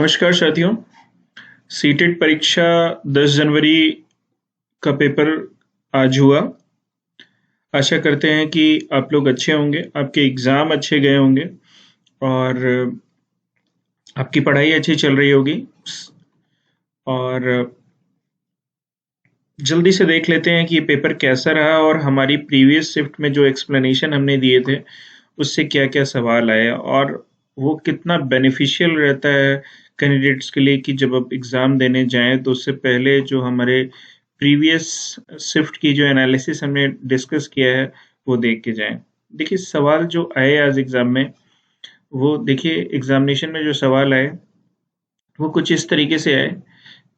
नमस्कार साथियों। सीटेट परीक्षा 10 जनवरी का पेपर आज हुआ। आशा करते हैं कि आप लोग अच्छे होंगे, आपके एग्ज़ाम अच्छे गए होंगे और आपकी पढ़ाई अच्छी चल रही होगी। और जल्दी से देख लेते हैं कि ये पेपर कैसा रहा और हमारी प्रीवियस शिफ्ट में जो एक्सप्लेनेशन हमने दिए थे, उससे क्या-क्या सवाल आए और वो कितना बेनिफिशियल रहता है कैंडिडेट्स के लिए कि जब आप एग्ज़ाम देने जाएँ तो उससे पहले जो हमारे प्रीवियस शिफ्ट की जो एनालिसिस हमने डिस्कस किया है, वो देख के जाएँ। देखिए सवाल जो आए आज एग्ज़ाम में, वो देखिए एग्ज़ामिनेशन में जो सवाल आए, वो कुछ इस तरीके से आए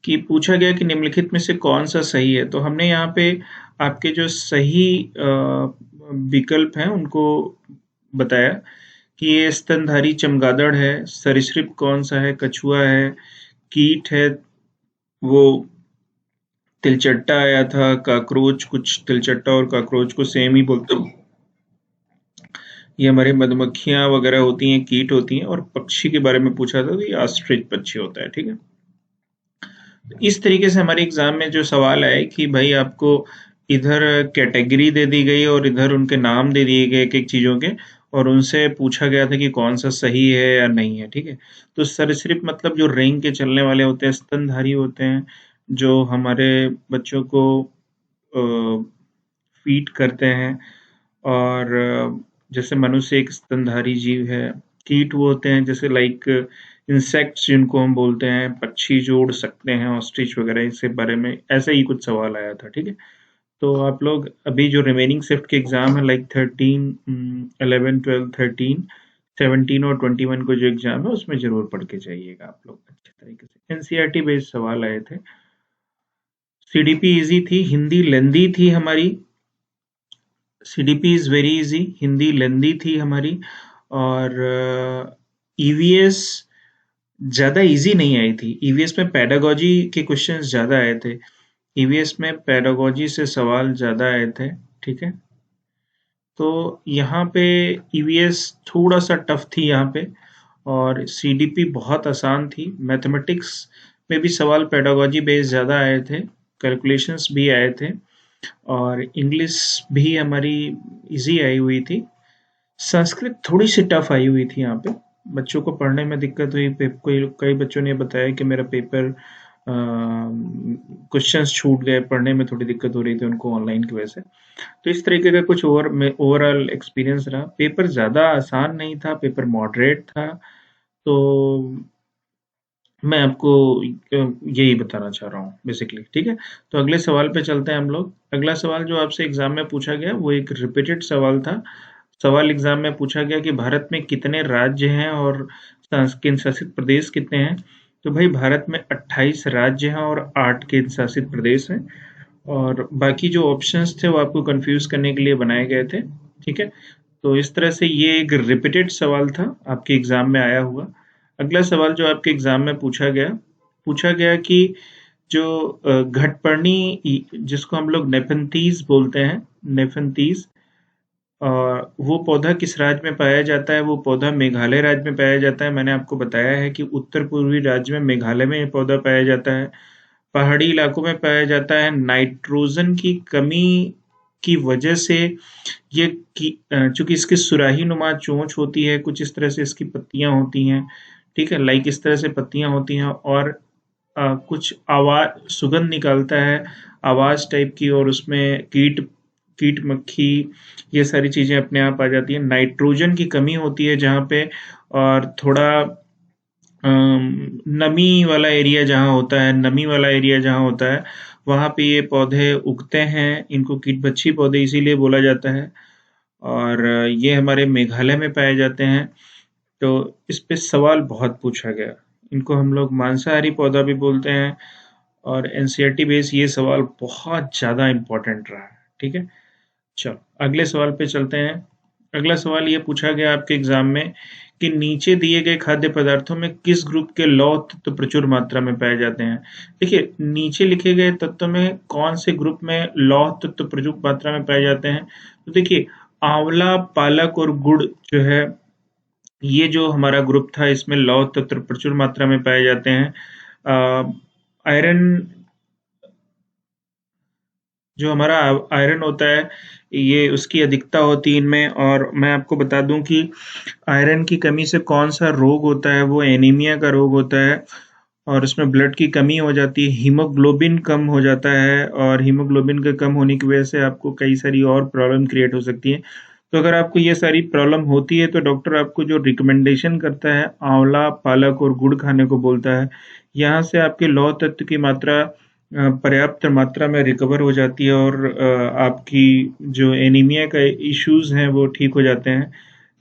कि पूछा गया कि निम्नलिखित में से कौन-सा सही है? तो हमने यहाँ पे आपके जो सही विकल्प हैं उनको बताया कि ये स्तनधारी चमगादड़ है, सरीसृप कौन-सा है, कछुआ है, कीट है, वो तिलचट्टा आया था, कॉकरोच कुछ तिलचट्टा और कॉकरोच को सेम ही बोलते हैं। ये हमारे मधुमक्खियाँ वगैरह होती हैं, कीट होती हैं और पक्षी के बारे में पूछा था तो ये ऑस्ट्रिच पक्षी होता है, ठीक है? इस तरीके से हमारे एग्जाम में जो सवाल आए कि भाई आपको इधर कैटेगरी दे दी गई और इधर उनके नाम दे दिए गए एक-एक चीज़ों के और उनसे पूछा गया था कि कौन सा सही है या नहीं है, ठीक है? तो सरीसृप मतलब जो रेंग के चलने वाले होते हैं, स्तनधारी होते हैं, जो हमारे बच्चों को फीड करते हैं और जैसे मनुष्य एक स्तनधारी जीव है। कीट वो होते हैं जैसे लाइक इंसेक्ट्स जिनको हम बोलते हैं, पक्षी जो उड़ सकते हैं, ऑस्ट्रिच वगैरह इसके बारे में ऐसा ही कुछ सवाल आया था, ठीक है? तो आप लोग अभी जो रिमेनिंग शिफ्ट के एग्ज़ाम है लाइक 13, 11, 12, 13, 17 और 21 को जो एग्ज़ाम है उसमें ज़रूर पढ़ के जाइएगा आप लोग अच्छे तरीके से। एनसीईआरटी बेस्ड सवाल आए थे। सीडीपी ईज़ी थी, हिंदी लेंदी थी हमारी। CDP is very easy, Hindi लेंदी थी हमारी और ईवीएस ज़्यादा ईज़ी नहीं आई थी। ईवीएस में पेडागॉजी के क्वेश्चंस ज़्यादा आए थे। ईवीएस में पेडागॉजी से सवाल ज़्यादा आए थे, ठीक है? तो यहाँ पे ईवीएस थोड़ा-सा टफ थी यहाँ पे और सीडीपी बहुत आसान थी। मैथमेटिक्स में भी सवाल पेडागॉजी बेस्ड ज़्यादा आए थे, कैलकुलेशंस भी आए थे और इंग्लिश भी हमारी ईज़ी आई हुई थी। संस्कृत थोड़ी-सी टफ आई हुई थी यहाँ पे। बच्चों को पढ़ने में दिक्कत हुई। कई बच्चों ने बताया कि मेरा पेपर क्वेश्चंस छूट गए, पढ़ने में थोड़ी दिक्कत हो रही थी उनको ऑनलाइन की वजह से। तो इस तरीके का कुछ ओवरऑल एक्सपीरियंस रहा। पेपर ज़्यादा आसान नहीं था, पेपर मॉडरेट था। तो मैं आपको यही बताना चाह रहा हूँ बेसिकली, ठीक है? तो अगले सवाल पे चलते हैं हम लोग। अगला सवाल जो आपसे एग्जाम में पूछा गया वो एक रिपीटेड सवाल था। सवाल एग्जाम में पूछा गया कि भारत में कितने राज्य हैं और केंद्र शासित प्रदेश कितने हैं? तो भाई भारत में 28 राज्य हैं और 8 केंद्र शासित प्रदेश हैं और बाकी जो ऑप्शंस थे वो आपको कंफ्यूज करने के लिए बनाए गए थे, ठीक है? तो इस तरह से ये एक रिपीटेड सवाल था आपके एग्जाम में आया हुआ। अगला सवाल जो आपके एग्जाम में पूछा गया कि जो घटपर्णी जिसको हम लोग नेफेंथीज बोलते हैं, नेफेंथीज वो पौधा किस राज्य में पाया जाता है? वो पौधा मेघालय राज्य में पाया जाता है। मैंने आपको बताया है कि उत्तर पूर्वी राज्य में मेघालय में ये पौधा पाया जाता है। पहाड़ी इलाकों में पाया जाता है। नाइट्रोजन की कमी की वजह से ये चूंकि इसकी सुराही नुमा चोंच होती है, कुछ इस तरह से इसकी पत्तियां होती हैं, ठीक है? लाइक इस तरह से पत्तियां होती हैं और कुछ आवाज सुगंध निकालता है, आवाज टाइप की और उसमें कीट मक्खी ये सारी चीजें अपने आप आ जाती है। नाइट्रोजन की कमी होती है जहाँ पे और थोड़ा नमी वाला एरिया जहाँ होता है वहाँ पे ये पौधे उगते हैं। इनको कीटभक्षी पौधे इसीलिए बोला जाता है और ये हमारे मेघालय में पाए जाते हैं। तो इस पे सवाल बहुत पूछा गया। इनको हम लोग मांसाहारी पौधा भी बोलते हैं और एनसीईआरटी बेस ये सवाल बहुत ज़्यादा इम्पोर्टेंट रहा है, ठीक है? चलो अगले सवाल पे चलते हैं। अगला सवाल ये पूछा गया आपके एग्जाम में कि नीचे दिए गए खाद्य पदार्थों में किस ग्रुप के लौह तत्व प्रचुर मात्रा में पाए जाते हैं? देखिए नीचे लिखे गए तत्व में कौन से ग्रुप में लौह तत्व प्रचुर मात्रा में पाए जाते हैं? तो देखिए आंवला, पालक और गुड़ जो है ये जो हमारा ग्रुप था इसमें लौह तत्व प्रचुर मात्रा में पाए जाते हैं। आयरन, जो हमारा आयरन होता है, ये उसकी अधिकता होती है इनमें। और मैं आपको बता दूं कि आयरन की कमी से कौन सा रोग होता है, वो एनीमिया का रोग होता है। और उसमें ब्लड की कमी हो जाती है, हीमोग्लोबिन कम हो जाता है, और हीमोग्लोबिन के कम होने की वजह से आपको कई सारी और प्रॉब्लम क्रिएट हो सकती है। तो अगर आपको ये सारी प्रॉब्लम होती है तो डॉक्टर आपको जो रिकमेंडेशन करता है, आंवला, पालक और गुड़ खाने को बोलता है। यहाँ से आपके लौह तत्व की मात्रा पर्याप्त मात्रा में रिकवर हो जाती है, और आपकी जो एनीमिया का इश्यूज हैं वो ठीक हो जाते हैं।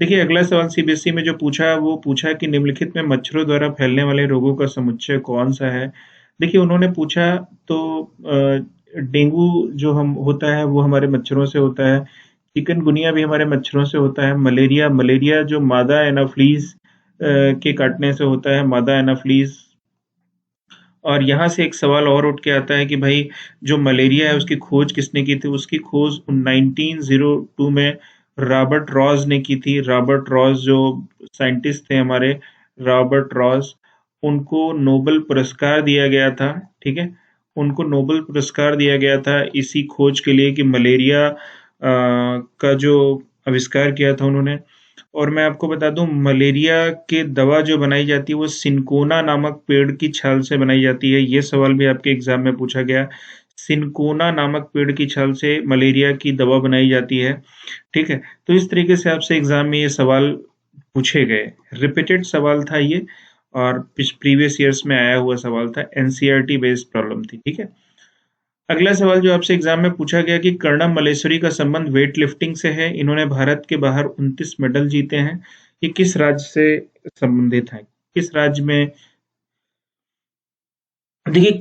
देखिए, अगला सवाल सीबीएसई में जो पूछा, वो पूछा कि निम्नलिखित में मच्छरों द्वारा फैलने वाले रोगों का समुच्चय कौन सा है। देखिए, उन्होंने पूछा तो डेंगू जो हम होता है वो हमारे मच्छरों से होता है। चिकनगुनिया भी हमारे मच्छरों से होता है। मलेरिया, मलेरिया जो मादा एनाफ्लीज के काटने से होता है, मादा एनाफ्लीज। और यहाँ से एक सवाल और उठ के आता है कि भाई, जो मलेरिया है उसकी खोज किसने की थी? उसकी खोज 1902 में रॉबर्ट रॉस ने की थी। रॉबर्ट रॉस जो साइंटिस्ट थे हमारे, रॉबर्ट रॉस, उनको नोबेल पुरस्कार दिया गया था। ठीक है, उनको नोबेल पुरस्कार दिया गया था इसी खोज के लिए कि मलेरिया का जो आविष्कार किया था उन्होंने। और मैं आपको बता दूं, मलेरिया के दवा जो बनाई जाती है वो सिनकोना नामक पेड़ की छाल से बनाई जाती है। ये सवाल भी आपके एग्जाम में पूछा गया। सिनकोना नामक पेड़ की छाल से मलेरिया की दवा बनाई जाती है। ठीक है, तो इस तरीके से आपसे एग्जाम में ये सवाल पूछे गए। रिपीटेड सवाल था ये, और प्रीवियस ईयर्स में आया हुआ सवाल था, एनसीईआरटी बेस्ड प्रॉब्लम थी। ठीक है, अगला सवाल जो आपसे एग्जाम में पूछा गया कि कर्णम मल्लेश्वरी का संबंध वेट लिफ्टिंग से है। इन्होंने भारत के बाहर 29 मेडल जीते हैं। ये किस राज्य से संबंधित है, किस राज्य में? देखिए,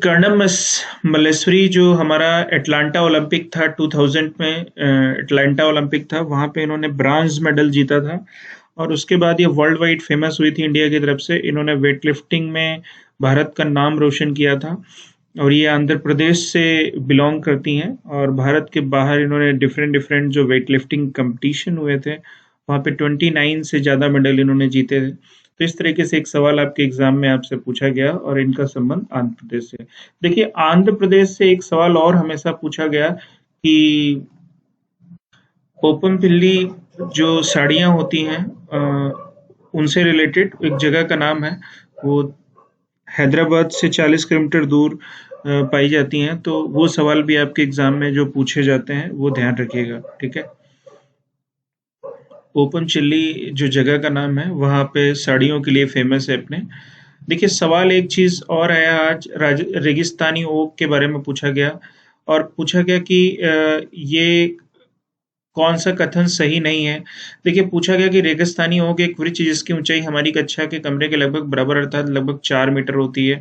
मल्लेश्वरी जो हमारा एटलांटा ओलंपिक था 2000 में, एटलांटा ओलंपिक था, वहां पे इन्होंने ब्रांज मेडल जीता था। और उसके बाद ये वर्ल्ड वाइड फेमस हुई थी इंडिया की तरफ से। इन्होंने वेट लिफ्टिंग में भारत का नाम रोशन किया था। और ये आंध्र प्रदेश से बिलोंग करती हैं। और भारत के बाहर इन्होंने डिफरेंट डिफरेंट जो वेट लिफ्टिंग कंपटीशन हुए थे, वहाँ पे 29 से ज़्यादा मेडल इन्होंने जीते थे। तो इस तरीके से एक सवाल आपके एग्जाम में आपसे पूछा गया, और इनका संबंध आंध्र प्रदेश से। देखिए, आंध्र प्रदेश से एक सवाल और हमेशा पूछा गया कि पोपमपिल्ली जो साड़ियाँ होती हैं, उनसे रिलेटेड एक जगह का नाम है, वो हैदराबाद से 40 किलोमीटर दूर पाई जाती हैं। तो वो सवाल भी आपके एग्जाम में जो पूछे जाते हैं वो ध्यान रखिएगा। ठीक है, ओपन चिल्ली जो जगह का नाम है, वहाँ पे साड़ियों के लिए फेमस है अपने। देखिए, सवाल एक चीज और आया आज, रेगिस्तानी ओक के बारे में पूछा गया। और पूछा गया कि ये कौन सा कथन सही नहीं है। देखिए, पूछा गया कि रेगिस्तानी ओक एक वृक्ष जिसकी ऊंचाई हमारी कक्षा के कमरे के लगभग बराबर अर्थात लगभग 4 मीटर होती है।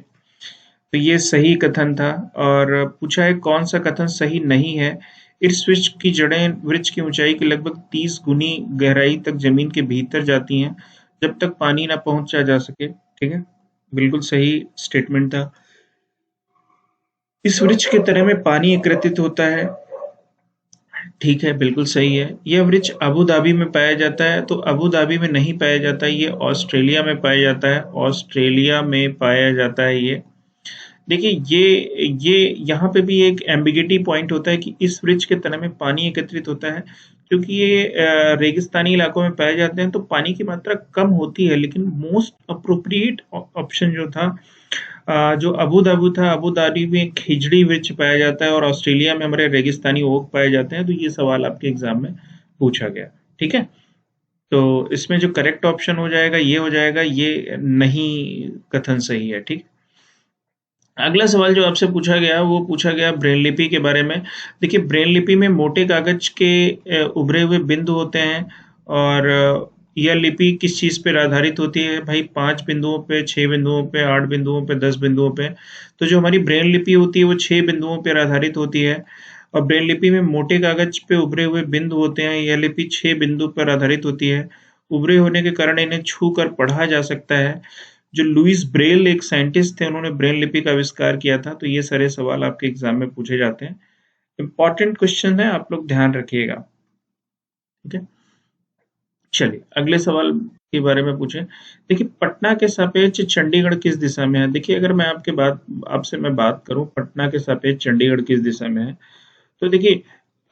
तो ये सही कथन था। और पूछा है कौन सा कथन सही नहीं है। इस वृक्ष की जड़ें वृक्ष की ऊंचाई के लगभग 30 गुनी गहराई तक जमीन के भीतर जाती हैं, जब तक पानी ना पहुंचा जा सके। ठीक है, बिल्कुल सही स्टेटमेंट था। इस वृक्ष के तने में पानी एकत्रित होता है। ठीक है, बिल्कुल सही है। यह वृक्ष अबू धाबी में पाया जाता है, तो अबू धाबी में नहीं पाया जाता, ये ऑस्ट्रेलिया में पाया जाता है। ऑस्ट्रेलिया में पाया जाता है ये। देखिए, ये यहाँ पे भी एक एम्बिगिटी पॉइंट होता है कि इस वृक्ष के तने में पानी एकत्रित होता है। क्योंकि ये रेगिस्तानी इलाकों में पाए जाते हैं तो पानी की मात्रा कम होती है। लेकिन मोस्ट अप्रोप्रिएट ऑप्शन जो था, जो अबू धाबी था, अबू धाबी में खिजड़ी वृक्ष पाया जाता है, और ऑस्ट्रेलिया में हमारे रेगिस्तानी ओक पाए जाते हैं। तो ये सवाल आपके एग्जाम में पूछा गया। ठीक है, तो इसमें जो करेक्ट ऑप्शन हो जाएगा ये हो जाएगा, ये नहीं कथन सही है। ठीक, अगला सवाल जो आपसे पूछा गया वो पूछा गया ब्रेन लिपि के बारे में। देखिए, ब्रेन लिपि में मोटे कागज के उभरे हुए बिंदु होते हैं। और यह लिपि किस चीज पर आधारित होती है भाई? 5 बिंदुओं पे, 6 बिंदुओं पे, 8 बिंदुओं पे, 10 बिंदुओं पे। तो जो हमारी ब्रेन लिपि होती है वो 6 बिंदुओं पर आधारित होती है। और ब्रेन लिपि में मोटे कागज पे उभरे हुए बिंदु होते हैं। यह लिपि 6 बिंदु पर आधारित होती है। उभरे होने के कारण इन्हें छू कर पढ़ा जा सकता है। जो लुइस ब्रेल एक साइंटिस्ट थे, उन्होंने ब्रेल लिपि का आविष्कार किया था। तो ये सारे सवाल आपके एग्जाम में पूछे जाते हैं, इंपॉर्टेंट क्वेश्चन है, आप लोग ध्यान रखिएगा। ठीक है, चलिए अगले सवाल के बारे में पूछे। देखिए, पटना के सापेक्ष चंडीगढ़ किस दिशा में है? देखिए, अगर मैं आपसे मैं बात करूं पटना के सापेक्ष चंडीगढ़ किस दिशा में है, तो देखिए,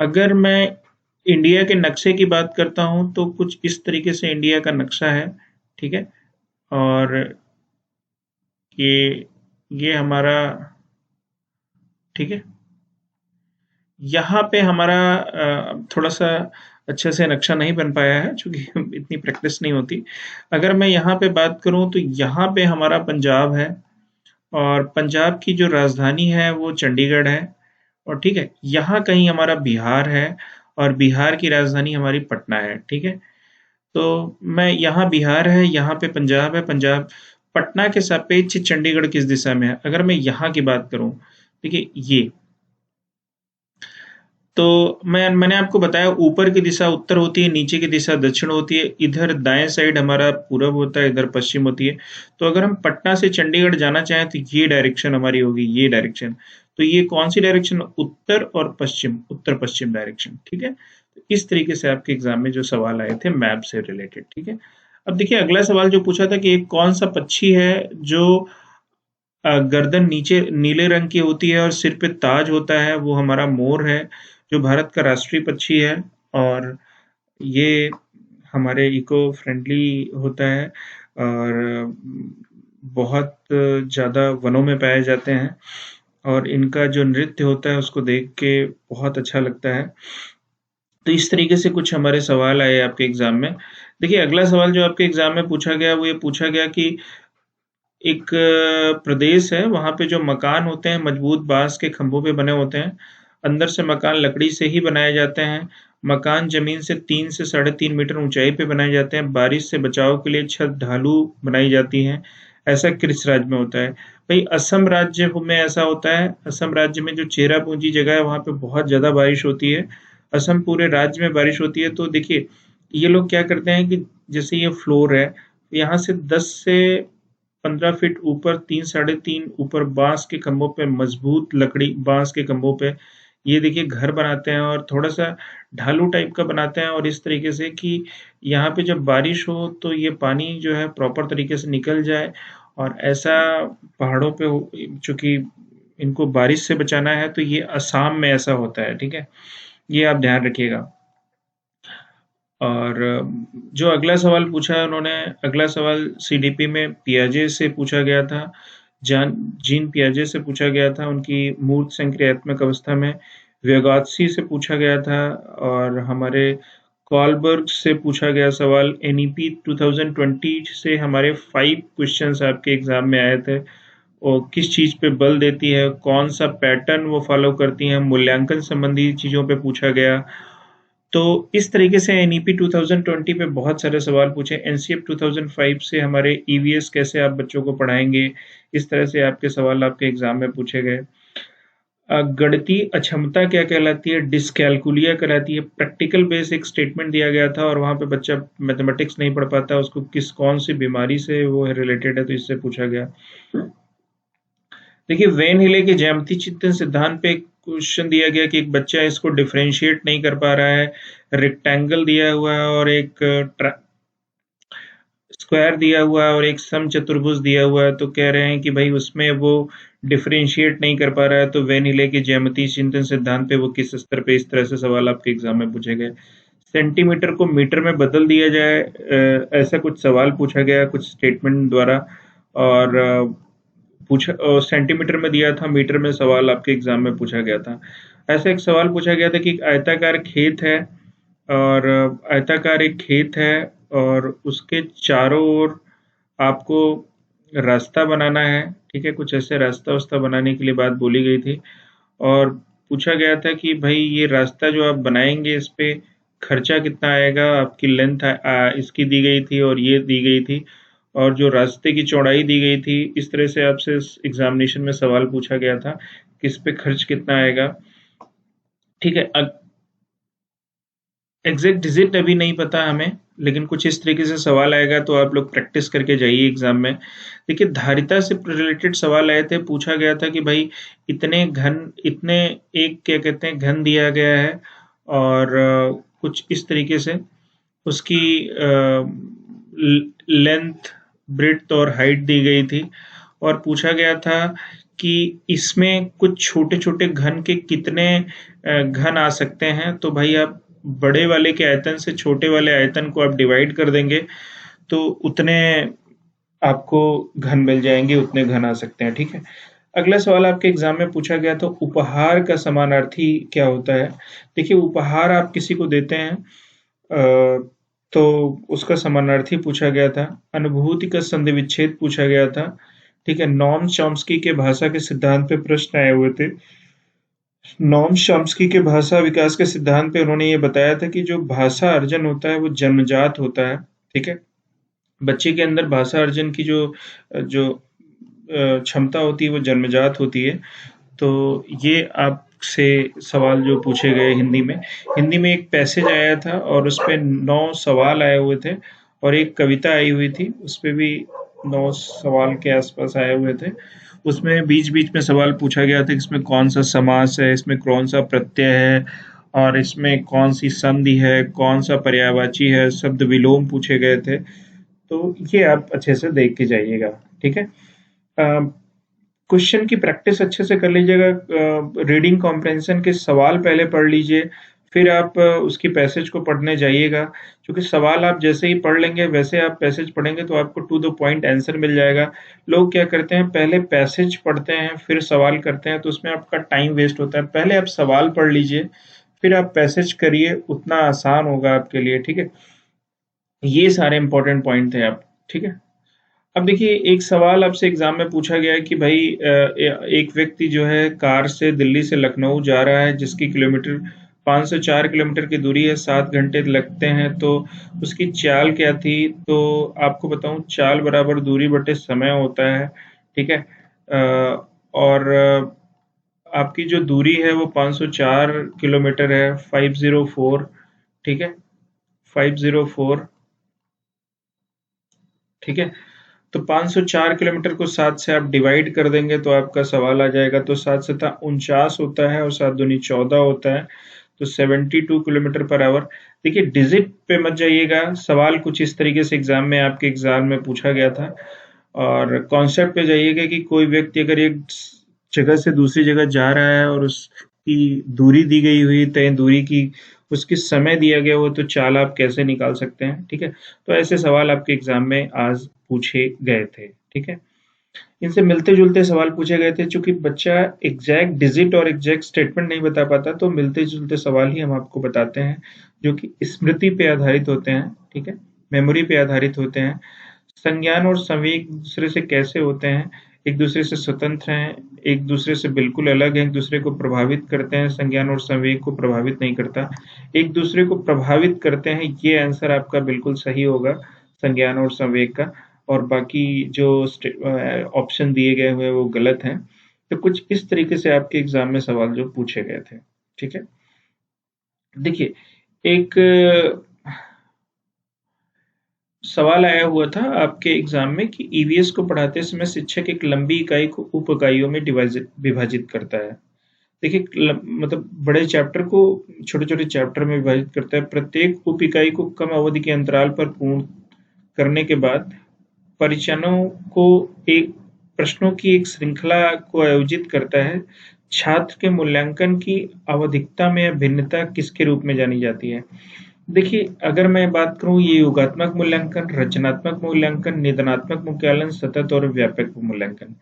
अगर मैं इंडिया के नक्शे की बात करता हूं तो कुछ इस तरीके से इंडिया का नक्शा है। ठीक है, और ये हमारा, ठीक है, यहाँ पे हमारा थोड़ा सा अच्छे से नक्शा नहीं बन पाया है क्योंकि इतनी प्रैक्टिस नहीं होती। अगर मैं यहाँ पे बात करूँ तो यहाँ पे हमारा पंजाब है, और पंजाब की जो राजधानी है वो चंडीगढ़ है। और ठीक है, यहाँ कहीं हमारा बिहार है, और बिहार की राजधानी हमारी पटना है। ठीक है, तो मैं यहाँ बिहार है, यहाँ पे पंजाब है। पंजाब, पटना के सापेक्ष चंडीगढ़ किस दिशा में है? अगर मैं यहाँ की बात करूँ, देखिए ये, तो मैंने आपको बताया ऊपर की दिशा उत्तर होती है, नीचे की दिशा दक्षिण होती है, इधर दाएं साइड हमारा पूरब होता है, इधर पश्चिम होती है। तो अगर हम पटना से चंडीगढ़ जाना चाहें तो ये डायरेक्शन हमारी होगी, ये डायरेक्शन। तो ये कौन सी डायरेक्शन? उत्तर और पश्चिम, उत्तर पश्चिम डायरेक्शन। ठीक है, तो इस तरीके से आपके एग्जाम में जो सवाल आए थे मैप से रिलेटेड। ठीक है, अब देखिए अगला सवाल जो पूछा था कि एक कौन सा पक्षी है जो गर्दन नीचे नीले रंग की होती है और सिर पे ताज होता है? वो हमारा मोर है, जो भारत का राष्ट्रीय पक्षी है। और ये हमारे इको फ्रेंडली होता है, और बहुत ज़्यादा वनों में पाए जाते हैं, और इनका जो नृत्य होता है उसको देख के बहुत अच्छा लगता है। तो इस तरीके से कुछ हमारे सवाल आए आपके एग्जाम में। देखिए, अगला सवाल जो आपके एग्जाम में पूछा गया वो ये पूछा गया कि एक प्रदेश है, वहाँ पे जो मकान होते हैं मजबूत बाँस के खंभों पे बने होते हैं। अंदर से मकान लकड़ी से ही बनाए जाते हैं। मकान ज़मीन से 3 से 3.5 मीटर ऊंचाई पे बनाए जाते हैं। बारिश से बचाव के लिए छत ढालू बनाई जाती है। ऐसा किस राज्य में होता है? भाई, असम राज्य में ऐसा होता है। असम राज्य में जो चेरापूंजी जगह है वहाँ पे बहुत ज़्यादा बारिश होती है। असम पूरे राज्य में बारिश होती है। तो देखिए, ये लोग क्या करते हैं कि जैसे ये फ्लोर है, यहाँ से 10 से 15 फीट ऊपर, 3 साढ़े 3 ऊपर बांस के खंभों पे, मजबूत लकड़ी बांस के खंभों पे ये देखिए घर बनाते हैं, और थोड़ा सा ढालू टाइप का बनाते हैं, और इस तरीके से कि यहाँ पे जब बारिश हो तो ये पानी जो है प्रॉपर तरीके से निकल जाए। और ऐसा पहाड़ों पे चूंकि इनको बारिश से बचाना है तो ये असम में ऐसा होता है। ठीक है, ये आप ध्यान रखिएगा। और जो अगला सवाल पूछा है उन्होंने, अगला सवाल सीडीपी में पियाजे से पूछा गया था। जीन पियाजे से पूछा गया था, उनकी मूर्त संक्रियात्मक अवस्था में। व्यगात्सी से पूछा गया था, और हमारे कॉलबर्ग से पूछा गया सवाल। एनईपी 2020 से हमारे 5 क्वेश्चंस आपके एग्जाम में आए थे। और किस चीज पे बल देती है, कौन सा पैटर्न वो फॉलो करती हैं, मूल्यांकन संबंधी चीजों पे पूछा गया। तो इस तरीके से एनईपी 2020 पे बहुत सारे सवाल पूछे। एनसीएफ 2005 से हमारे ईवीएस कैसे आप बच्चों को पढ़ाएंगे, इस तरह से आपके सवाल आपके एग्जाम में पूछे गए। गणितीय अक्षमता क्या कहलाती है? डिस्कैलकुलिया कहलाती है। प्रैक्टिकल बेस एक स्टेटमेंट दिया गया था, और वहां पे बच्चा मैथमेटिक्स नहीं पढ़ पाता, उसको कौन सी बीमारी से वो रिलेटेड है, तो इससे पूछा गया। देखिए, वेन हिले के ज्यामिति चिंतन सिद्धांत पे क्वेश्चन दिया गया कि एक बच्चा इसको डिफरेंशिएट नहीं कर पा रहा है। रेक्टेंगल दिया हुआ है, और एक स्क्वायर दिया हुआ है, और एक समचतुर्भुज दिया हुआ है। तो कह रहे हैं कि भाई उसमें वो डिफरेंशिएट नहीं कर पा रहा है, तो वेन हिले के ज्यामिति चिंतन सिद्धांत पे वो किस स्तर पे, इस तरह से सवाल आपके एग्जाम में पूछे गए। सेंटीमीटर को मीटर में बदल दिया जाए, ऐसा कुछ सवाल पूछा गया कुछ स्टेटमेंट द्वारा। और पूछा सेंटीमीटर में दिया था, मीटर में सवाल आपके एग्जाम में पूछा गया था। ऐसा एक सवाल पूछा गया था कि एक आयताकार खेत है, और आयताकार एक खेत है, और उसके चारों ओर आपको रास्ता बनाना है। ठीक है, कुछ ऐसे रास्ता वास्ता बनाने के लिए बात बोली गई थी। और पूछा गया था कि भाई ये रास्ता जो आप बनाएंगे इस पे खर्चा कितना आएगा, आपकी लेंथ इसकी दी गई थी और ये दी गई थी, और जो रास्ते की चौड़ाई दी गई थी। इस तरह से आपसे एग्जामिनेशन में सवाल पूछा गया था कि इस पे खर्च कितना आएगा। ठीक है, एग्जैक्ट डिजिट अभी नहीं पता हमें, लेकिन कुछ इस तरीके से सवाल आएगा, तो आप लोग प्रैक्टिस करके जाइए एग्जाम में। देखिए, धारिता से रिलेटेड सवाल आए थे। पूछा गया था कि भाई इतने एक क्या कहते हैं घन दिया गया है, और कुछ इस तरीके से उसकी लेंथ, ब्रेड्थ और हाइट दी गई थी और पूछा गया था कि इसमें कुछ छोटे छोटे घन के कितने घन आ सकते हैं। तो भाई आप बड़े वाले के आयतन से छोटे वाले आयतन को आप डिवाइड कर देंगे तो उतने आपको घन मिल जाएंगे, उतने घन आ सकते हैं। ठीक है, अगला सवाल आपके एग्जाम में पूछा गया था, उपहार का समानार्थी क्या होता है। देखिए, उपहार आप किसी को देते हैं तो उसका समानार्थी पूछा गया था। अनुभूति का संधि विच्छेद पूछा गया था। ठीक है, नॉम चॉम्स्की के भाषा के सिद्धांत पे प्रश्न आए हुए थे। नॉम चॉम्स्की के भाषा विकास के सिद्धांत पे उन्होंने ये बताया था कि जो भाषा अर्जन होता है वो जन्मजात होता है। ठीक है, बच्चे के अंदर भाषा अर्जन की जो जो क्षमता होती है वो जन्मजात होती है। तो ये आपसे सवाल जो पूछे गए हिंदी में एक पैसेज आया था और उस पे 9 सवाल आए हुए थे और एक कविता आई हुई थी, उस पे भी 9 सवाल के आसपास आए हुए थे। उसमें बीच-बीच में सवाल पूछा गया था कि इसमें कौन-सा समास है, इसमें कौन-सा प्रत्यय है और इसमें कौन-सी संधि है, कौन-सा पर्यायवाची है, शब्द विलोम पूछे गए थे। तो ये आप अच्छे से देख के जाइएगा। ठीक है, क्वेश्चन की प्रैक्टिस अच्छे से कर लीजिएगा। रीडिंग कॉम्प्रहेंशन के सवाल पहले पढ़ लीजिए, फिर आप उसकी पैसेज को पढ़ने जाइएगा, क्योंकि सवाल आप जैसे ही पढ़ लेंगे वैसे आप पैसेज पढ़ेंगे तो आपको टू द पॉइंट आंसर मिल जाएगा। लोग क्या करते हैं, पहले पैसेज पढ़ते हैं फिर सवाल करते हैं, तो उसमें आपका टाइम वेस्ट होता है। पहले आप सवाल पढ़ लीजिए, फिर आप पैसेज करिए, उतना आसान होगा आपके लिए। ठीक है, ये सारे इंपॉर्टेंट पॉइंट थे आप। ठीक है, अब देखिए, एक सवाल आपसे एग्जाम में पूछा गया है कि भाई एक व्यक्ति जो है कार से दिल्ली से लखनऊ जा रहा है, जिसकी किलोमीटर 504 किलोमीटर की दूरी है, 7 घंटे लगते हैं, तो उसकी चाल क्या थी। तो आपको बताऊं, चाल बराबर दूरी बटे समय होता है। ठीक है, और आपकी जो दूरी है वो 504 किलोमीटर है, 504। ठीक है, 504। ठीक है, तो 504 किलोमीटर को 7 से आप डिवाइड कर देंगे तो आपका सवाल आ जाएगा। तो 7 सता 49 होता है और 7 दूनी 14 होता है, तो 72 किलोमीटर पर आवर। देखिए, डिजिट पे मत जाइएगा, सवाल कुछ इस तरीके से एग्जाम में आपके एग्जाम में पूछा गया था। और कॉन्सेप्ट पे जाइएगा कि कोई व्यक्ति अगर एक जगह से दूसरी जगह जा रहा है और उसकी दूरी दी गई हुई, तय दूरी की उसकी समय दिया गया हो, तो चाल आप कैसे निकाल सकते हैं। ठीक है, तो ऐसे सवाल आपके एग्जाम में आज पूछे गए थे। ठीक है, इनसे मिलते जुलते सवाल पूछे गए थे। चूंकि बच्चा एग्जैक्ट डिजिट और एग्जैक्ट स्टेटमेंट नहीं बता पाता, तो मिलते जुलते सवाल ही हम आपको बताते हैं, जो कि स्मृति पे आधारित होते हैं। ठीक है, मेमोरी पे आधारित होते हैं। संज्ञान और संवेग एक दूसरे से कैसे होते हैं, एक दूसरे से स्वतंत्र हैं, एक दूसरे से बिल्कुल अलग हैं, एक दूसरे को प्रभावित करते हैं। संज्ञान और संवेग को प्रभावित नहीं करता, एक दूसरे को प्रभावित करते हैं। ये आंसर आपका बिल्कुल सही होगा, संज्ञान और संवेग का। और बाकी जो ऑप्शन दिए गए हुए वो गलत हैं। तो कुछ इस तरीके से आपके एग्जाम में सवाल जो पूछे गए थे। ठीक है, देखिए, एक सवाल आया हुआ था आपके एग्जाम में कि ईवीएस को पढ़ाते समय शिक्षक एक लंबी इकाई को उप इकाइयों में विभाजित करता है। देखिए, मतलब बड़े चैप्टर को छोटे छोटे चैप्टर में विभाजित करता है। प्रत्येक उप इकाई को कम अवधि के अंतराल पर पूर्ण करने के बाद परिचनों को एक प्रश्नों की एक श्रृंखला को आयोजित करता है। छात्र के मूल्यांकन की आवधिकता में भिन्नता किसके रूप में जानी जाती है। देखिए, अगर मैं बात करूं, ये योगात्मक मूल्यांकन, रचनात्मक मूल्यांकन, निदानात्मक मूल्यांकन, सतत और व्यापक मूल्यांकन।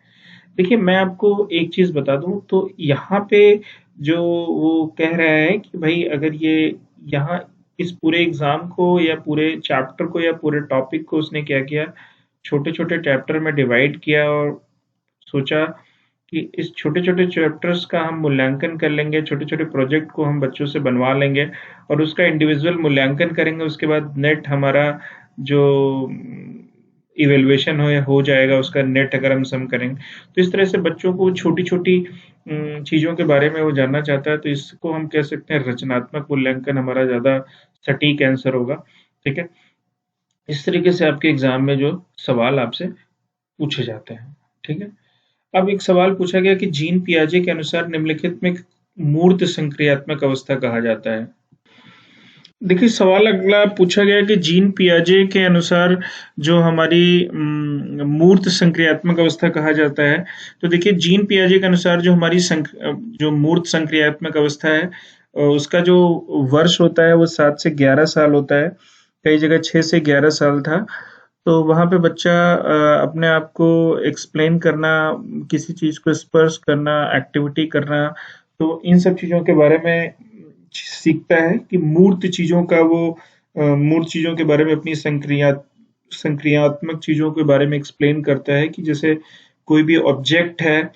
देखिए, मैं आपको एक चीज बता दूं, तो यहाँ पे जो वो कह रहा है कि भाई अगर ये यहाँ इस पूरे एग्जाम को या पूरे चैप्टर को या पूरे टॉपिक को उसने क्या किया, छोटे छोटे चैप्टर में डिवाइड किया और सोचा कि इस छोटे-छोटे चैप्टर्स का हम मूल्यांकन कर लेंगे, छोटे-छोटे प्रोजेक्ट को हम बच्चों से बनवा लेंगे और उसका इंडिविजुअल मूल्यांकन करेंगे। उसके बाद नेट हमारा जो इवैल्यूएशन हो जाएगा, उसका नेट अगर हम सम करेंगे। तो इस तरह से बच्चों को छोटी-छोटी चीज़ों के बारे में वो जानना चाहता है, तो इसको हम कह सकते हैं रचनात्मक मूल्यांकन हमारा ज़्यादा सटीक आंसर होगा। ठीक है? इस तरीके से आपके एग्ज़ाम में जो सवाल आपसे पूछे जाते हैं। ठीक है? अब एक सवाल पूछा गया कि जीन पियाजे के अनुसार निम्नलिखित में मूर्त संक्रियात्मक अवस्था कहा जाता है। देखिए, सवाल अगला पूछा गया कि जीन पियाजे के अनुसार जो हमारी मूर्त संक्रियात्मक अवस्था कहा जाता है। तो देखिए, जीन पियाजे के अनुसार जो हमारी जो मूर्त संक्रियात्मक अवस्था है, उसका जो वर्ष होता है वो 7 से 11 साल होता है। कई जगह 6 से 11 साल था। तो वहाँ पे बच्चा अपने आप को एक्सप्लेन करना, किसी चीज़ को स्पर्श करना, एक्टिविटी करना, तो इन सब चीज़ों के बारे में सीखता है कि मूर्त चीज़ों के बारे में अपनी संक्रियात्मक चीज़ों के बारे में एक्सप्लेन करता है कि जैसे कोई भी ऑब्जेक्ट है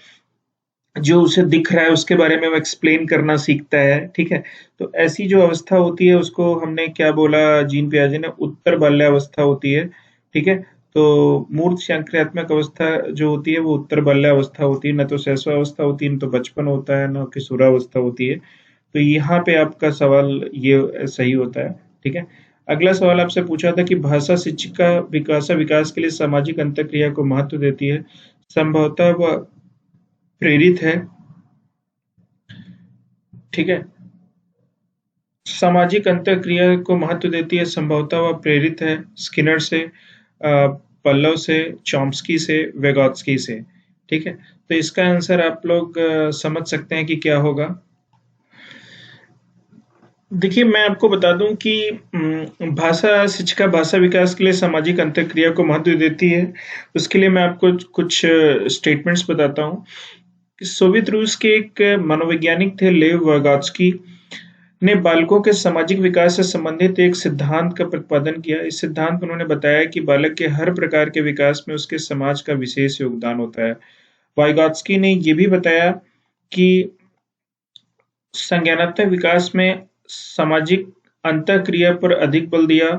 जो उसे दिख रहा है उसके बारे में वो एक्सप्लेन करना सीखता है, ठीक है? तो ऐसी जो अवस्था होती है उसको हमने क्या बोला, जीन पियाजे ने उत्तर बाल्यावस्था होती है, ठीक है? तो मूर्त संक्रियात्मक अवस्था जो होती है वो उत्तर बाल्यावस्था होती है, न तो शैशवावस्था होती है, न तो बचपन होता है, न किशोरावस्था होती है। तो यहाँ पे आपका सवाल ये सही होता है, ठीक है? अगला सवाल आपसे पूछा था कि भाषा शिक्षिका विकास के लिए सामाजिक अंतःक्रिया को महत्व देती है। संभवतः वह प्रेरित है, ठीक है? सामाजिक अंतःक्रिया को महत्व देती है, संभवतः वह प्रेरित है स्किनर से, पल्लव से, चॉम्स्की से, वेगोत्स्की से, ठीक है? तो इसका आंसर आप लोग समझ सकते हैं कि क्या होगा। देखिए, मैं आपको बता दूं कि भाषा शिक्षिका भाषा विकास के लिए सामाजिक अंतःक्रिया को महत्व देती है। उसके लिए मैं आपको कुछ स्टेटमेंट्स बताता हूँ। सोवियत रूस के एक मनोवैज्ञानिक थे, लेव वागोत्स्की, ने बालकों के सामाजिक विकास से संबंधित एक सिद्धांत का प्रतिपादन किया। इस सिद्धांत में उन्होंने बताया कि बालक के हर प्रकार के विकास में उसके समाज का विशेष योगदान होता है। वाइगॉत्स्की ने यह भी बताया कि संज्ञानात्मक विकास में सामाजिक अंतःक्रिया पर अधिक बल दिया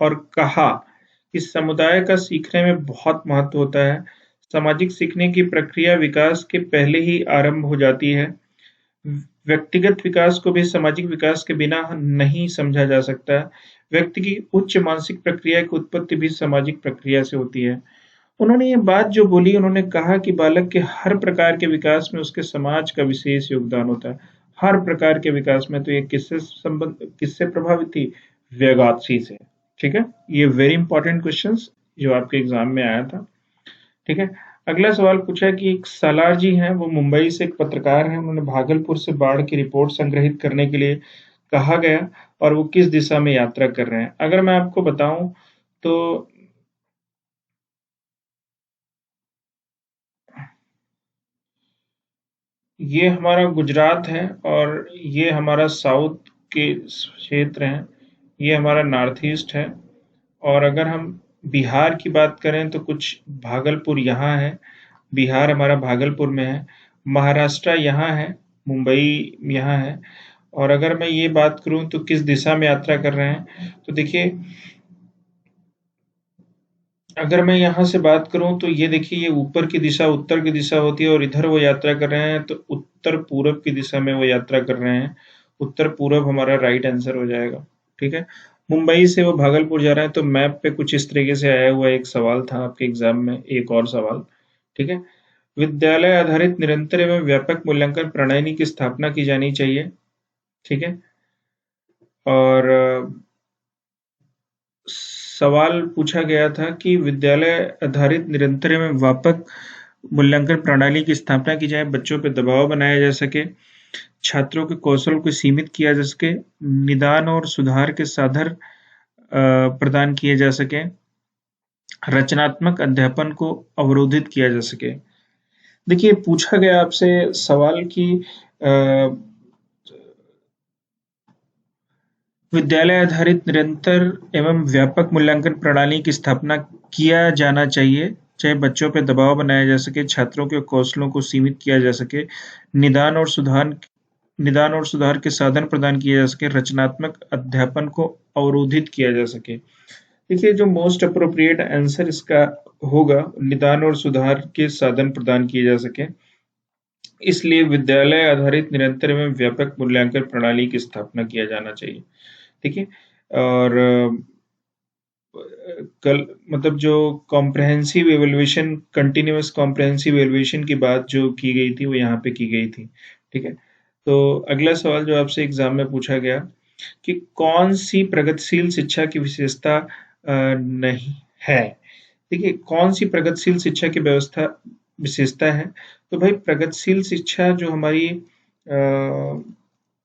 और कहा कि समुदाय का सीखने में बहुत महत्व होता है। सामाजिक सीखने की प्रक्रिया विकास के पहले ही आरंभ हो जाती है। व्यक्तिगत विकास को भी सामाजिक विकास के बिना नहीं समझा जा सकता। व्यक्ति की उच्च मानसिक प्रक्रिया की उत्पत्ति भी सामाजिक प्रक्रिया से होती है। उन्होंने ये बात जो बोली, उन्होंने कहा कि बालक के हर प्रकार के विकास में उसके समाज का विशेष योगदान होता है। हर प्रकार के विकास में। तो ये किससे प्रभावित थी? व्यगात्सी से, ठीक है? ये वेरी इंपॉर्टेंट क्वेश्चंस जो आपके एग्जाम में आया था, ठीक है? अगला सवाल पूछा कि एक सालार जी हैं, वो मुंबई से एक पत्रकार हैं, उन्होंने भागलपुर से बाढ़ की रिपोर्ट संग्रहित करने के लिए कहा गया और वो किस दिशा में यात्रा कर रहे हैं? अगर मैं आपको बताऊं तो ये हमारा गुजरात है और ये हमारा साउथ के क्षेत्र हैं, ये हमारा नॉर्थ ईस्ट है। और अगर हम बिहार की बात करें तो कुछ भागलपुर यहाँ है, बिहार हमारा भागलपुर में है, महाराष्ट्र यहाँ है, मुंबई यहाँ है। और अगर मैं ये बात करूं तो किस दिशा में यात्रा कर रहे हैं, तो देखिए, अगर मैं यहाँ से बात करूं तो ये देखिए, ये ऊपर की दिशा उत्तर की दिशा होती है और इधर वो यात्रा कर रहे हैं तो उत्तर पूरब की दिशा में वो यात्रा कर रहे हैं। उत्तर पूरब हमारा राइट आंसर हो जाएगा, ठीक है? मुंबई से वो भागलपुर जा रहे हैं। तो मैप पे कुछ इस तरीके से आया हुआ एक सवाल था आपके एग्जाम में, एक और सवाल, ठीक है? विद्यालय आधारित निरंतर एवं व्यापक मूल्यांकन प्रणाली की स्थापना की जानी चाहिए, ठीक है? और सवाल पूछा गया था कि विद्यालय आधारित निरंतर एवं व्यापक मूल्यांकन प्रणाली की स्थापना की जाए, बच्चों पर दबाव बनाया जा सके, छात्रों के कौशल को सीमित किया जा सके, निदान और सुधार के साधन प्रदान किए जा सके, रचनात्मक अध्यापन को अवरोधित किया जा सके। देखिए, पूछा गया आपसे सवाल कि विद्यालय आधारित निरंतर एवं व्यापक मूल्यांकन प्रणाली की स्थापना किया जाना चाहिए, चाहे बच्चों पर दबाव बनाया जा सके, छात्रों के कौशलों को सीमित किया जा सके, निदान और सुधार के साधन प्रदान किए जा सके, रचनात्मक अध्यापन को अवरोधित किया जा सके। देखिए, जो मोस्ट अप्रोप्रिएट आंसर इसका होगा, निदान और सुधार के साधन प्रदान किए जा सके, इसलिए विद्यालय आधारित निरंतर एवं व्यापक मूल्यांकन प्रणाली की स्थापना किया जाना चाहिए, ठीक है? और कल मतलब जो comprehensive evaluation, continuous comprehensive evaluation की बात जो की गई थी वो यहाँ पे की गई थी, ठीक है? तो अगला सवाल जो आपसे एग्जाम में पूछा गया कि कौन सी प्रगतिशील शिक्षा की विशेषता नहीं है। देखिए, कौन सी प्रगतिशील शिक्षा की व्यवस्था विशेषता है, तो भाई प्रगतिशील शिक्षा जो हमारी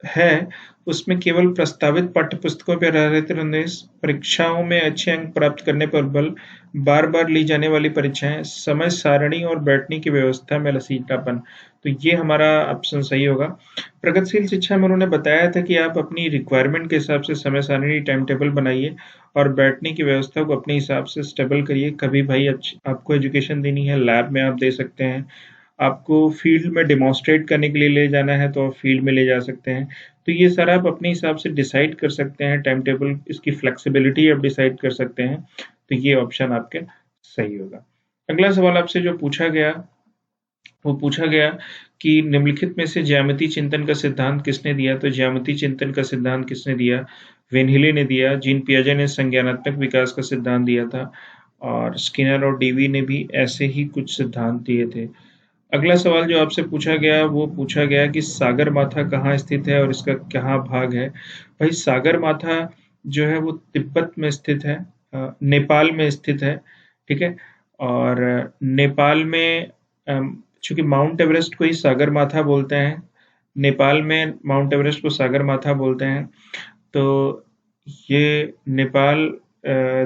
है, उसमें केवल प्रस्तावित पाठ्यपुस्तकों पर आधारित निर्देश, परीक्षाओं में अच्छे अंक प्राप्त करने पर बल, बार-बार ली जाने वाली परीक्षाएं, समय सारणी और बैठने की व्यवस्था में लचीलापन। तो ये हमारा ऑप्शन सही होगा। प्रगतिशील शिक्षा में उन्होंने बताया था कि आप अपनी रिक्वायरमेंट के हिसाब से समय सारणी टाइम टेबल बनाइए और बैठने की व्यवस्था को अपने हिसाब से स्टेबल करिए। कभी भाई आपको एजुकेशन देनी है, लैब में आप दे सकते हैं। आपको फील्ड में डेमोन्स्ट्रेट करने के लिए ले जाना है तो आप फील्ड में ले जा सकते हैं। तो ये सारा आप अपने हिसाब से डिसाइड कर सकते हैं, टाइम टेबल, इसकी फ्लेक्सिबिलिटी आप डिसाइड कर सकते हैं। तो ये ऑप्शन आपके सही होगा। अगला सवाल आपसे जो पूछा गया, वो पूछा गया कि निम्नलिखित में से ज्यामिति चिंतन का सिद्धांत किसने दिया। तो ज्यामिति चिंतन का सिद्धांत किसने दिया? वेनहिले ने दिया। जीन पियाजे ने संज्ञानात्मक विकास का सिद्धांत दिया था और स्किनर और डेवी ने भी ऐसे ही कुछ सिद्धांत दिए थे। अगला सवाल जो आपसे पूछा गया, वो पूछा गया कि सागरमाथा कहाँ स्थित है और इसका क्या भाग है। भाई सागरमाथा जो है वो तिब्बत में स्थित है, नेपाल में स्थित है, ठीक है। और नेपाल में चूंकि माउंट एवरेस्ट को ही सागरमाथा बोलते हैं, नेपाल में माउंट एवरेस्ट को सागरमाथा बोलते हैं। तो ये नेपाल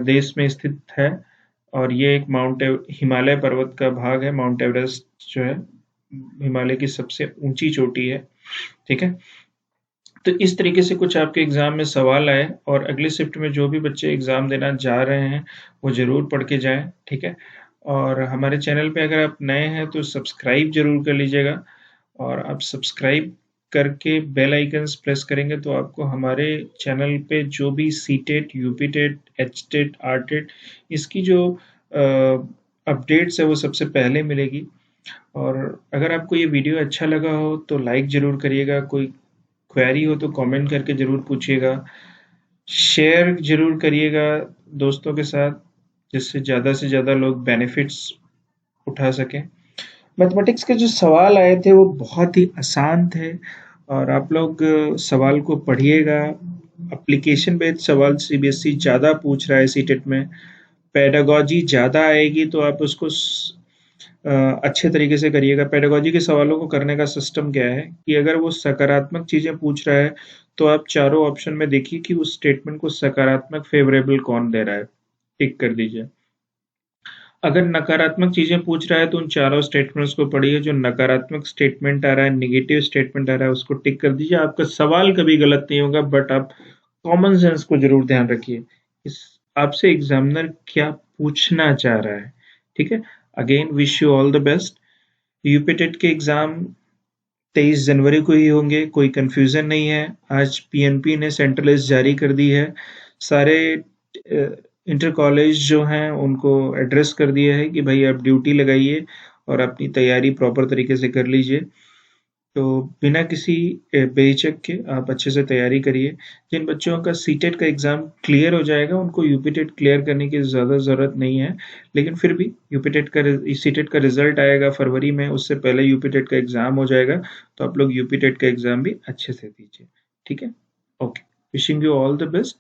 देश में स्थित है और ये एक हिमालय पर्वत का भाग है। माउंट एवरेस्ट जो है हिमालय की सबसे ऊंची चोटी है, ठीक है। तो इस तरीके से कुछ आपके एग्जाम में सवाल आए और अगले शिफ्ट में जो भी बच्चे एग्जाम देना जा रहे हैं वो जरूर पढ़ के जाएं, ठीक है। और हमारे चैनल पे अगर आप नए हैं तो सब्सक्राइब जरूर कर लीजिएगा और आप सब्सक्राइब करके बेल आइकन्स प्रेस करेंगे तो आपको हमारे चैनल पे जो भी सीटेट, यूपीटेट, एचटेट, आरटेट इसकी जो अपडेट्स है वो सबसे पहले मिलेगी। और अगर आपको ये वीडियो अच्छा लगा हो तो लाइक ज़रूर करिएगा, कोई क्वेरी हो तो कमेंट करके ज़रूर पूछिएगा, शेयर ज़रूर करिएगा दोस्तों के साथ जिससे ज़्यादा से ज़्यादा लोग बेनिफिट्स उठा सकें। मैथमेटिक्स के जो सवाल आए थे वो बहुत ही आसान थे और आप लोग सवाल को पढ़िएगा। एप्लीकेशन बेस्ड सवाल सीबीएसई ज़्यादा पूछ रहा है सीटेट में, पेडागॉजी ज़्यादा आएगी तो आप उसको अच्छे तरीके से करिएगा। पेडागॉजी के सवालों को करने का सिस्टम क्या है कि अगर वो सकारात्मक चीज़ें पूछ रहा है तो आप चारों ऑप्शन में देखिए कि उस स्टेटमेंट को सकारात्मक फेवरेबल कौन दे रहा है, टिक कर दीजिए। अगर नकारात्मक चीजें पूछ रहा है तो उन चारों स्टेटमेंट्स को पढ़िए। जो नकारात्मक स्टेटमेंट आ रहा है, नेगेटिव स्टेटमेंट आ रहा है, उसको टिक कर दीजिए। आपका सवाल कभी गलत नहीं होगा बट आप कॉमन सेंस को जरूर ध्यान रखिए, इस आपसे एग्जामिनर क्या पूछना चाह रहा है, ठीक है। Again wish you all the best. UPTET के एग्जाम 23 जनवरी को ही होंगे, कोई कंफ्यूजन नहीं है। आज पीएनपी ने सेंट्रल लिस्ट जारी कर दी है, सारे इंटर कॉलेज जो हैं उनको एड्रेस कर दिया है कि भाई आप ड्यूटी लगाइए और अपनी तैयारी प्रॉपर तरीके से कर लीजिए। तो बिना किसी बेहिचक के आप अच्छे से तैयारी करिए। जिन बच्चों का सीटेट का एग्ज़ाम क्लियर हो जाएगा उनको यूपीटेट क्लियर करने की ज़्यादा ज़रूरत नहीं है, लेकिन फिर भी सीटेट का रिजल्ट आएगा फरवरी में, उससे पहले यूपीटेट का एग्ज़ाम हो जाएगा तो आप लोग यूपीटेट का एग्ज़ाम भी अच्छे से दीजिए, ठीक है। Okay, wishing you all the best.